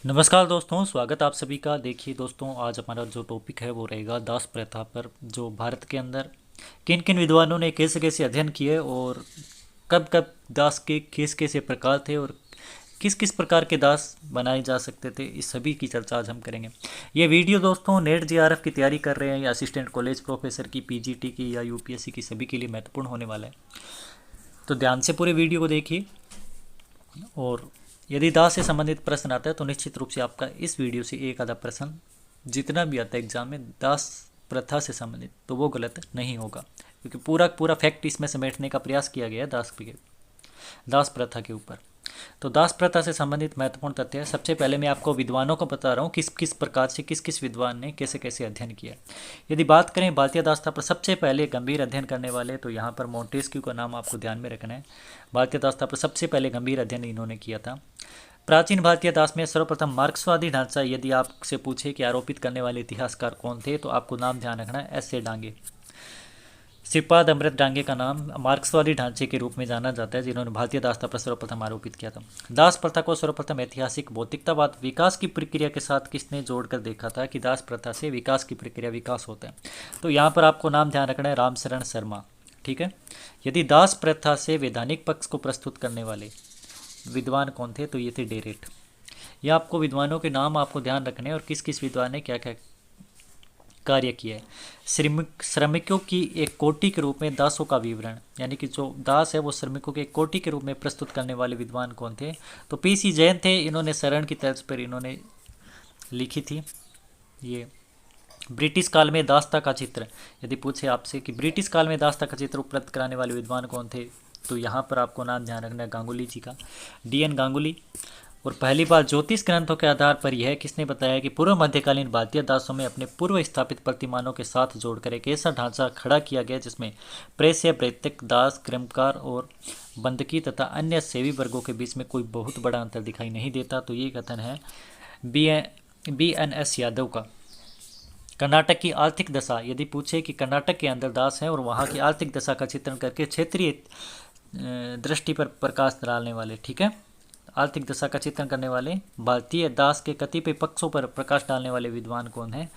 नमस्कार दोस्तों, स्वागत आप सभी का। देखिए दोस्तों, आज हमारा जो टॉपिक है वो रहेगा दास प्रथा पर। जो भारत के अंदर किन किन विद्वानों ने कैसे कैसे अध्ययन किए और कब कब दास के किस कैसे प्रकार थे और किस किस प्रकार के दास बनाए जा सकते थे, इस सभी की चर्चा आज हम करेंगे। ये वीडियो दोस्तों नेट जेआरएफ की तैयारी कर रहे हैं या असिस्टेंट कॉलेज प्रोफेसर की, पीजीटी की या यूपीएससी की, सभी के लिए महत्वपूर्ण होने वाला है। तो ध्यान से पूरे वीडियो को देखिए। और यदि दास से संबंधित प्रश्न आता है तो निश्चित रूप से आपका इस वीडियो से एक आधा प्रश्न जितना भी आता है एग्जाम में दास प्रथा से संबंधित, तो वो गलत नहीं होगा, क्योंकि पूरा पूरा फैक्ट इसमें समेटने का प्रयास किया गया है दास प्रथा के ऊपर। तो दास प्रथा से संबंधित महत्वपूर्ण तथ्य है। सबसे पहले मैं आपको विद्वानों को बता रहा हूँ किस किस प्रकार से किस किस विद्वान ने कैसे कैसे अध्ययन किया। यदि बात करें भारतीय दास्ता पर सबसे पहले गंभीर अध्ययन करने वाले, तो यहाँ पर मोंटेस्क्यू का नाम आपको ध्यान में रखना है। भारतीय दास्ता पर सबसे पहले गंभीर अध्ययन इन्होंने किया था। प्राचीन भारतीय दास में सर्वप्रथम मार्क्सवादी ढांचा, यदि आपसे पूछे कि आरोपित करने वाले इतिहासकार कौन थे, तो आपको नाम ध्यान रखना है एस ए डांगे। श्रीपाद अमृत डांगे का नाम मार्क्सवादी ढांचे के रूप में जाना जाता है, जिन्होंने भारतीय दास पर सर्वप्रथम आरोपित किया था। दास प्रथा को सर्वप्रथम ऐतिहासिक भौतिकतावाद विकास की प्रक्रिया के साथ किसने जोड़कर देखा था कि दास प्रथा से विकास की प्रक्रिया विकास होता है, तो यहाँ पर आपको नाम ध्यान रखना है रामशरण शर्मा। ठीक है। यदि दास प्रथा से वैधानिक पक्ष को प्रस्तुत करने वाले विद्वान कौन थे, तो ये थे डेरेट। यह आपको विद्वानों के नाम आपको ध्यान रखने हैं और किस किस विद्वान ने क्या क्या कार्य किया है। श्रमिकों की एक कोटि के रूप में दासों का विवरण, यानी कि जो दास है वो श्रमिकों के एक कोटि के रूप में प्रस्तुत करने वाले विद्वान कौन थे, तो पीसी जैन थे। इन्होंने शरण की तर्ज पर इन्होंने लिखी थी ये ब्रिटिश काल में दास्ता का चित्र। यदि पूछे आपसे कि ब्रिटिश काल में दास्ता का चित्र उपलब्ध कराने वाले विद्वान कौन थे, तो यहाँ पर आपको नाम ध्यान रखना है गांगुली जी का, डीएन गांगुली। और पहली बार ज्योतिष ग्रंथों के आधार पर यह किसने बताया कि पूर्व मध्यकालीन भारतीय दासों में अपने पूर्व स्थापित प्रतिमानों के साथ जोड़कर एक ऐसा ढांचा खड़ा किया गया जिसमें प्रेस्य, प्रेतक, दास, क्रमकार और बंदकी तथा अन्य सेवी वर्गों के बीच में कोई बहुत बड़ा अंतर दिखाई नहीं देता। तो ये कथन है BNS यादव का। कर्नाटक की आर्थिक दशा, यदि पूछे कि कर्नाटक के अंदर दास है और वहाँ की आर्थिक दशा का चित्रण करके क्षेत्रीय दृष्टि पर प्रकाश डालने वाले, ठीक है, आर्थिक दशा का चित्रण करने वाले भारतीय दास के कतिपय पक्षों पर प्रकाश डालने वाले विद्वान कौन है,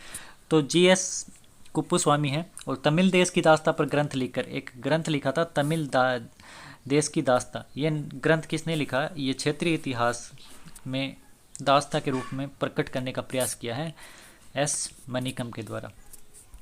तो GS कुप्पुस्वामी है। और तमिल देश की दास्ता पर ग्रंथ लिखकर एक ग्रंथ लिखा था देश की दास्ता। ये ग्रंथ किसने लिखा, ये क्षेत्रीय इतिहास में दास्ता के रूप में प्रकट करने का प्रयास किया है S मनिकम के द्वारा।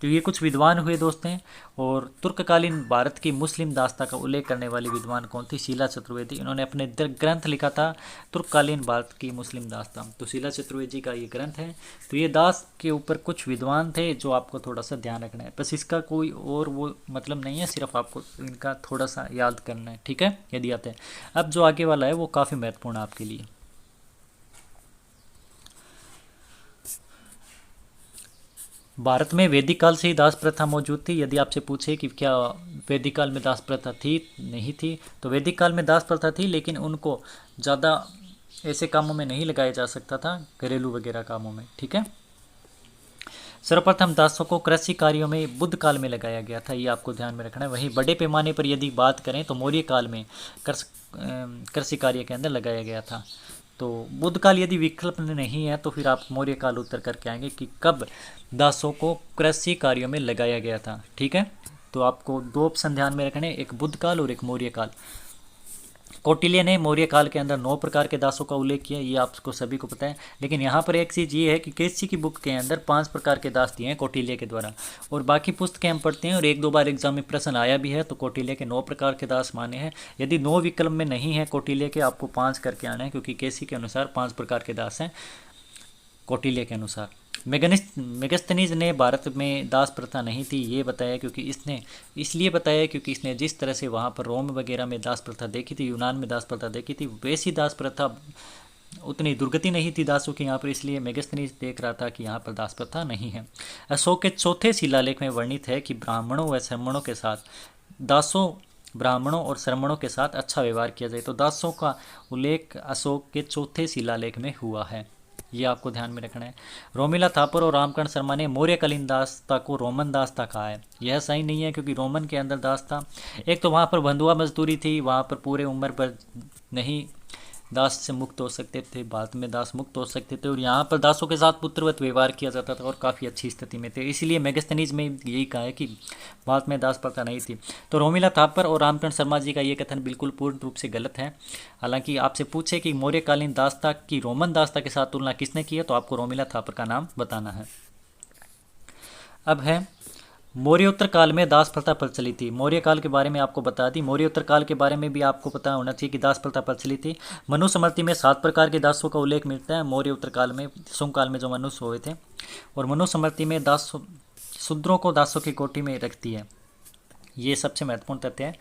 तो ये कुछ विद्वान हुए दोस्तों। और तुर्ककालीन भारत की मुस्लिम दास्ता का उल्लेख करने वाली विद्वान कौन थी, शीला चतुर्वेदी। इन्होंने अपने ग्रंथ लिखा था तुर्ककालीन भारत की मुस्लिम दास्ता। तो शीला चतुर्वेदी का ये ग्रंथ है। तो ये दास के ऊपर कुछ विद्वान थे जो आपको थोड़ा सा ध्यान रखना है, बस इसका कोई और वो मतलब नहीं है, सिर्फ आपको इनका थोड़ा सा याद करना है। ठीक है, यदि आते हैं। अब जो आगे वाला है वो काफ़ी महत्वपूर्ण है आपके लिए। भारत में वैदिक काल से ही दास प्रथा मौजूद थी। यदि आपसे पूछे कि क्या वैदिक काल में दास प्रथा थी, नहीं थी, तो वैदिक काल में दास प्रथा थी, लेकिन उनको ज़्यादा ऐसे कामों में नहीं लगाया जा सकता था, घरेलू वगैरह कामों में। ठीक है। सर्वप्रथम दासों को कृषि कार्यों में बुद्ध काल में लगाया गया था, ये आपको ध्यान में रखना है। वहीं बड़े पैमाने पर यदि बात करें तो मौर्य काल में कृषि कार्य के अंदर लगाया गया था। तो बुद्ध काल यदि विकल्प नहीं है तो फिर आप मौर्य काल उत्तर करके आएंगे कि कब दासों को कृषि कार्यों में लगाया गया था। ठीक है। तो आपको दो ऑप्शन ध्यान में रखने, एक बुद्ध काल और एक मौर्य काल। कौटिल्य ने मौर्य काल के अंदर 9 प्रकार के दासों का उल्लेख किया, ये आपको सभी को पता है। लेकिन यहाँ पर एक चीज़ ये है कि केसी की बुक के अंदर 5 प्रकार के दास दिए हैं कौटिल्य के द्वारा, और बाकी पुस्तकें हम पढ़ते हैं और 1-2 बार एग्जाम में प्रश्न आया भी है। तो कौटिल्य के 9 प्रकार के दास माने हैं। यदि 9 विकल्प में नहीं है कौटिल्य के, आपको 5 करके आना है, क्योंकि केसी के अनुसार 5 प्रकार के दास हैं कौटिल्य के अनुसार। मेगस्थनीज ने भारत में दास प्रथा नहीं थी ये बताया, क्योंकि इसलिए बताया क्योंकि इसने जिस तरह से वहाँ पर रोम वगैरह में दास प्रथा देखी थी, यूनान में दास प्रथा देखी थी, वैसी दास प्रथा उतनी दुर्गति नहीं थी दासों की यहाँ पर, इसलिए मेगस्थनीज देख रहा था कि यहाँ पर दास प्रथा नहीं है। अशोक के चौथे शिलालेख में वर्णित है कि ब्राह्मणों व श्रमणों के साथ दासों ब्राह्मणों और श्रमणों के साथ अच्छा व्यवहार किया जाए। तो दासों का उल्लेख अशोक के चौथे शिलालेख में हुआ है, ये आपको ध्यान में रखना है। रोमिला थापर और रामकर्ण शर्मा ने मौर्यकालीन दासता को रोमन दासता कहा है, यह सही नहीं है, क्योंकि रोमन के अंदर दास था। एक तो वहाँ पर बंधुआ मजदूरी थी, वहाँ पर पूरे उम्र पर नहीं दास से मुक्त हो सकते थे, भारत में दास मुक्त हो सकते थे, और यहाँ पर दासों के साथ पुत्रवत व्यवहार किया जाता था और काफ़ी अच्छी स्थिति में थे। इसीलिए मेगास्थनीज में यही कहा है कि भारत में दास प्रथा नहीं थी। तो रोमिला थापर और रामचंद्र शर्मा जी का ये कथन बिल्कुल पूर्ण रूप से गलत है। हालांकि आपसे पूछे कि मौर्यकालीन दासता की रोमन दासता के साथ तुलना किसने की है, तो आपको रोमिला थापर का नाम बताना है। अब है मौर्योत्तर काल में दास प्रथा प्रचलित थी। मौर्य काल के बारे में आपको बता दी, मौर्योत्तर काल के बारे में भी आपको पता होना चाहिए कि दास प्रथा प्रचलित थी। मनुस्मृति में 7 प्रकार के दासों का उल्लेख मिलता है मौर्योत्तर काल में, शुंग काल में जो मनुष्य हुए थे। और मनुस्मृति में दास शूद्रों को दासों की कोटि में रखती है, ये सबसे महत्वपूर्ण तथ्य है।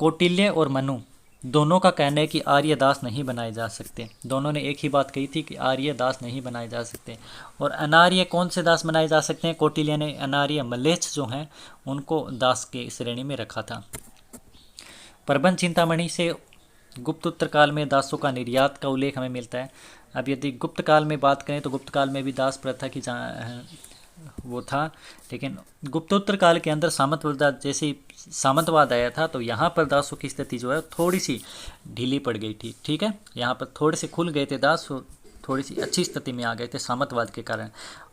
कौटिल्य और मनु दोनों का कहना है कि आर्य दास नहीं बनाए जा सकते। दोनों ने एक ही बात कही थी कि आर्य दास नहीं बनाए जा सकते। और अनार्य कौन से दास बनाए जा सकते हैं? कौटिल्य ने अनार्य मलेच्छ जो हैं उनको दास के श्रेणी में रखा था। प्रबंध चिंतामणि से गुप्तोत्तर काल में दासों का निर्यात का उल्लेख हमें मिलता है। अब यदि गुप्त काल में बात करें तो गुप्त काल में भी दास प्रथा की वो था, लेकिन गुप्तोत्तर काल के अंदर सामंतवाद जैसे सामंतवाद आया था तो यहाँ पर दासों की स्थिति जो है थोड़ी सी ढीली पड़ गई थी। ठीक है, यहाँ पर थोड़े से खुल गए थे दास, थोड़ी सी अच्छी स्थिति में आ गए थे सामंतवाद के कारण।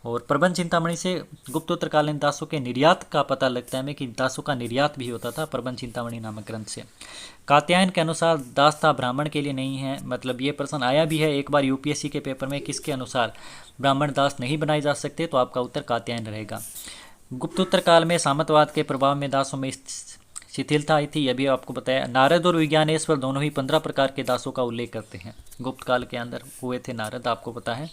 और प्रबंध चिंतामणि से गुप्तोत्तर कालीन दासों के निर्यात का पता लगता है हमें कि दासों का निर्यात भी होता था प्रबंध चिंतामणि नामक ग्रंथ से। कात्यायन के अनुसार दास था ब्राह्मण के लिए नहीं है, मतलब ये प्रश्न आया भी है एक बार यूपीएससी के पेपर में, किसके अनुसार ब्राह्मण दास नहीं बनाए जा सकते, तो आपका उत्तर कात्यायन रहेगा। गुप्तोत्तर काल में सामंतवाद के प्रभाव में दासों में शिथिलता आई थी, यह भी आपको बताया। नारद और विज्ञानेश्वर दोनों ही 15 प्रकार के दासों का उल्लेख करते हैं, गुप्त काल के अंदर हुए थे नारद, आपको पता है।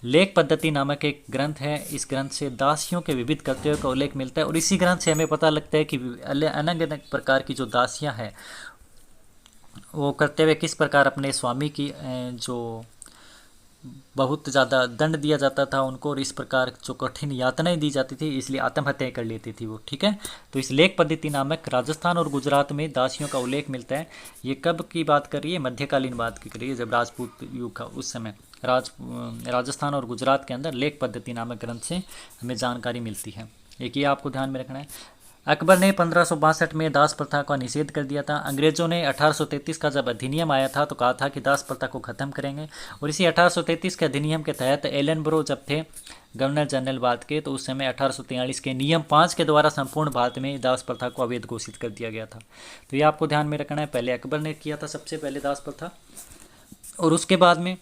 लेख पद्धति नामक एक ग्रंथ है, इस ग्रंथ से दासियों के विविध कर्तव्यों का उल्लेख मिलता है और इसी ग्रंथ से हमें पता लगता है कि अलग अलग प्रकार की जो दासियां हैं वो कर्तव्य किस प्रकार अपने स्वामी की जो बहुत ज़्यादा दंड दिया जाता था उनको, और इस प्रकार जो कठिन यातनाएं दी जाती थी इसलिए आत्महत्या कर लेती थी वो। ठीक है, तो इस लेख पद्धति नामक राजस्थान और गुजरात में दासियों का उल्लेख मिलता है। ये कब की बात कर रही है? मध्यकालीन बात की कर रही है, जब राजपूत युग का उस समय राजस्थान और गुजरात के अंदर लेख पद्धति नामक ग्रंथ से हमें जानकारी मिलती है। एक ये आपको ध्यान में रखना है। अकबर ने 1562 में दास प्रथा का निषेध कर दिया था। अंग्रेजों ने 1833 का जब अधिनियम आया था तो कहा था कि दास प्रथा को ख़त्म करेंगे, और इसी 1833 के अधिनियम के तहत एलनब्रो जब थे गवर्नर जनरल भारत के, तो उस समय 1843 के नियम 5 के द्वारा संपूर्ण भारत में दास प्रथा को अवैध घोषित कर दिया गया था। तो ये आपको ध्यान में रखना है, पहले अकबर ने किया था सबसे पहले दास प्रथा, और उसके बाद में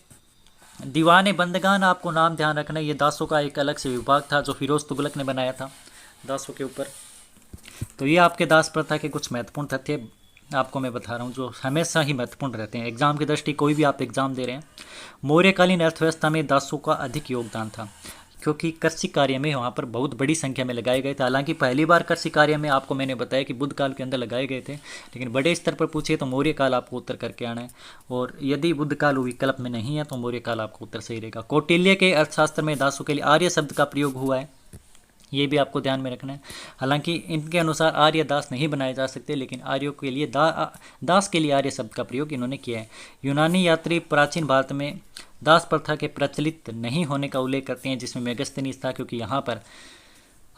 दीवाने बंदगान, आपको नाम ध्यान रखना है, ये दासों का एक अलग से विभाग था जो फिरोज तुगलक ने बनाया था दासों के ऊपर। तो ये आपके दास प्रथा के कुछ महत्वपूर्ण तथ्य आपको मैं बता रहा हूँ जो हमेशा ही महत्वपूर्ण रहते हैं एग्जाम की दृष्टि, कोई भी आप एग्जाम दे रहे हैं। मौर्यकालीन अर्थव्यवस्था में दासों का अधिक योगदान था क्योंकि कृषि कार्य में वहाँ पर बहुत बड़ी संख्या में लगाए गए थे। हालांकि पहली बार कृषि कार्य में आपको मैंने बताया कि बुद्ध काल के अंदर लगाए गए थे, लेकिन बड़े स्तर पर पूछिए तो मौर्य काल आपको उत्तर करके आना है, और यदि बुद्ध काल विकल्प में नहीं है तो मौर्य काल आपको उत्तर सही रहेगा। कौटिल्य के अर्थशास्त्र में दासों के लिए आर्य शब्द का प्रयोग हुआ है, ये भी आपको ध्यान में रखना है। हालांकि इनके अनुसार आर्य दास नहीं बनाए जा सकते, लेकिन आर्यों के लिए दास के लिए आर्य शब्द का प्रयोग इन्होंने किया है। यूनानी यात्री प्राचीन भारत में दास प्रथा के प्रचलित नहीं होने का उल्लेख करते हैं, जिसमें मेगस्थनीज था, क्योंकि यहाँ पर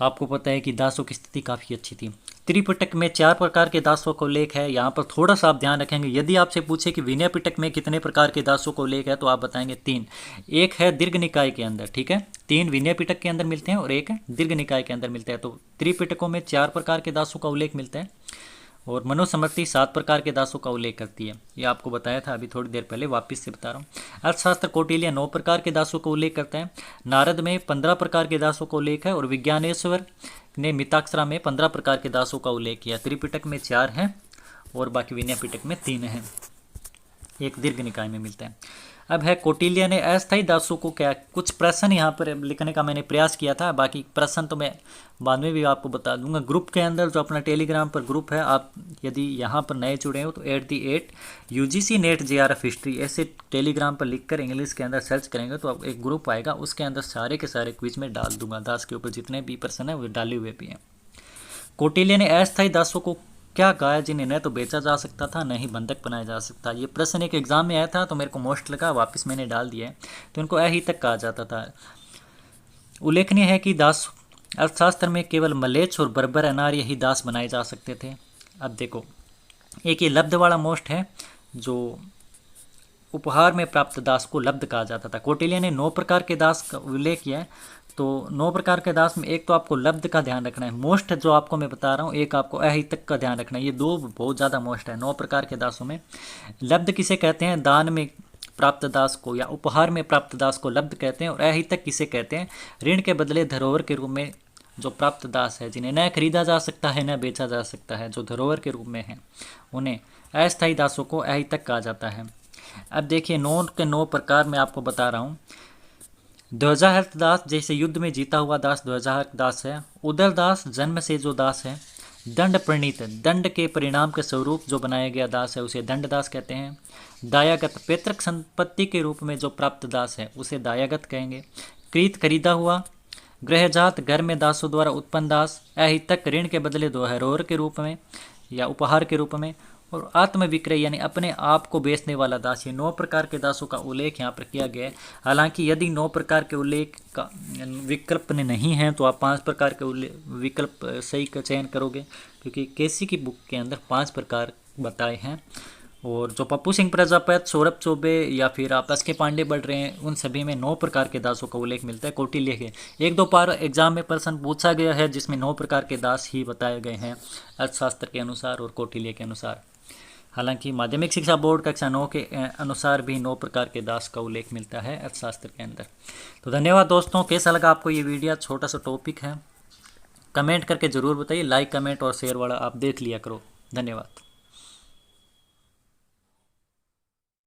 आपको पता है कि दासों की स्थिति काफ़ी अच्छी थी। त्रिपिटक में 4 प्रकार के दासों का उल्लेख है, यहाँ पर थोड़ा सा आप ध्यान रखेंगे। यदि आपसे पूछे कि विनय पिटक में कितने प्रकार के दासों का उल्लेख है तो आप बताएंगे 3। एक है दीर्घ निकाय के अंदर, ठीक है, 3 विनय पिटक के अंदर मिलते हैं और एक दीर्घ निकाय के अंदर मिलता है। तो त्रिपिटकों में 4 प्रकार के दासों का उल्लेख मिलता है, और मनुस्मृति 7 प्रकार के दासों का उल्लेख करती है। ये आपको बताया था अभी थोड़ी देर पहले, वापस से बता रहा हूँ। अर्थशास्त्र कौटिल्य 9 प्रकार के दासों का उल्लेख करता है। नारद में 15 प्रकार के दासों का उल्लेख है, और विज्ञानेश्वर ने मिताक्षरा में 15 प्रकार के दासों का उल्लेख किया। त्रिपिटक में 4 हैं और बाकी विनय पिटक में 3 हैं, एक दीर्घ निकाय में मिलता है। अब है कौटिल्य ने अस्थायी दासों को क्या, कुछ प्रश्न यहाँ पर लिखने का मैंने प्रयास किया था, बाकी प्रश्न तो मैं बाद में भी आपको बता दूंगा। ग्रुप के अंदर जो अपना टेलीग्राम पर ग्रुप है, आप यदि यहाँ पर नए जुड़े हो तो @8 UGC NET JRF हिस्ट्री ऐसे टेलीग्राम पर लिखकर इंग्लिश के अंदर सर्च करेंगे तो आप एक ग्रुप आएगा, उसके अंदर सारे के सारे क्विज में डाल दूंगा। दास के ऊपर जितने भी प्रश्न है वो डाले हुए भी हैं। कौटिल्य ने अस्थायी दासों को क्या कहा जिन्हें न तो बेचा जा सकता था न ही बंधक बनाया जा सकता। ये प्रश्न एक एग्जाम में आया था तो मेरे को मोस्ट लगा, वापस मैंने डाल दिया है। तो इनको अहितक कहा जाता था। उल्लेखनीय है कि दास अर्थशास्त्र में केवल मलेच्छ और बर्बर अनार्य ही दास बनाए जा सकते थे। अब देखो, एक ये लब्ध वाला मोस्ट है जो उपहार में प्राप्त दास को लब्ध कहा जाता था। कौटिल्य ने 9 प्रकार के दास का उल्लेख किया है। तो 9 प्रकार के दास में एक तो आपको लब्ध का ध्यान रखना है, मोस्ट जो आपको मैं बता रहा हूँ, एक आपको अहितक का ध्यान रखना है। ये दो बहुत ज़्यादा मोस्ट है 9 प्रकार के दासों में। लब्ध किसे कहते हैं? दान में प्राप्त दास को या उपहार में प्राप्त दास को लब्ध कहते हैं। और अहितक किसे कहते हैं? ऋण के बदले धरोहर के रूप में जो प्राप्त दास है, जिन्हें न खरीदा जा सकता है न बेचा जा सकता है, जो धरोहर के रूप में है, उन्हें अस्थायी दासों को अहितक कहा जाता है। अब देखिए 9 के 9 प्रकार मैं आपको बता रहा हूँ। ध्वजाहर्त दास, जैसे युद्ध में जीता हुआ दास ध्वजाहर्त दास है। उदर दास, जन्म से जो दास है। दंड प्रणीत, दंड के परिणाम के स्वरूप जो बनाया गया दास है उसे दंड दास कहते हैं। दायागत, पैतृक संपत्ति के रूप में जो प्राप्त दास है उसे दायागत कहेंगे। कृत, खरीदा हुआ। गृहजात, घर में दासों द्वारा उत्पन्न दास। अहितक, ऋण के बदले धरोहर के रूप में या उपहार के रूप में। और आत्म विक्रय यानी अपने आप को बेचने वाला दास। ये 9 प्रकार के दासों का उल्लेख यहाँ पर किया गया है। हालांकि यदि 9 प्रकार के उल्लेख का विकल्प नहीं है तो आप 5 प्रकार के विकल्प सही का चयन करोगे, क्योंकि केसी की बुक के अंदर 5 प्रकार बताए हैं। और जो पप्पू सिंह प्रजापत, सौरभ चौबे या फिर आप एस के पांडे बढ़ रहे हैं, उन सभी में 9 प्रकार के दासों का उल्लेख मिलता है। कौटिल्य के 1-2 बार एग्जाम में प्रश्न पूछा गया है जिसमें 9 प्रकार के दास ही बताए गए हैं अर्थशास्त्र के अनुसार और कौटिल्य के अनुसार। हालांकि माध्यमिक शिक्षा बोर्ड कक्षा 9 के अनुसार भी 9 प्रकार के दास का उल्लेख मिलता है अर्थशास्त्र के अंदर। तो धन्यवाद दोस्तों। कैसा लगा आपको ये वीडियो? छोटा सा टॉपिक है, कमेंट करके ज़रूर बताइए। लाइक, कमेंट और शेयर वाला आप देख लिया करो। धन्यवाद।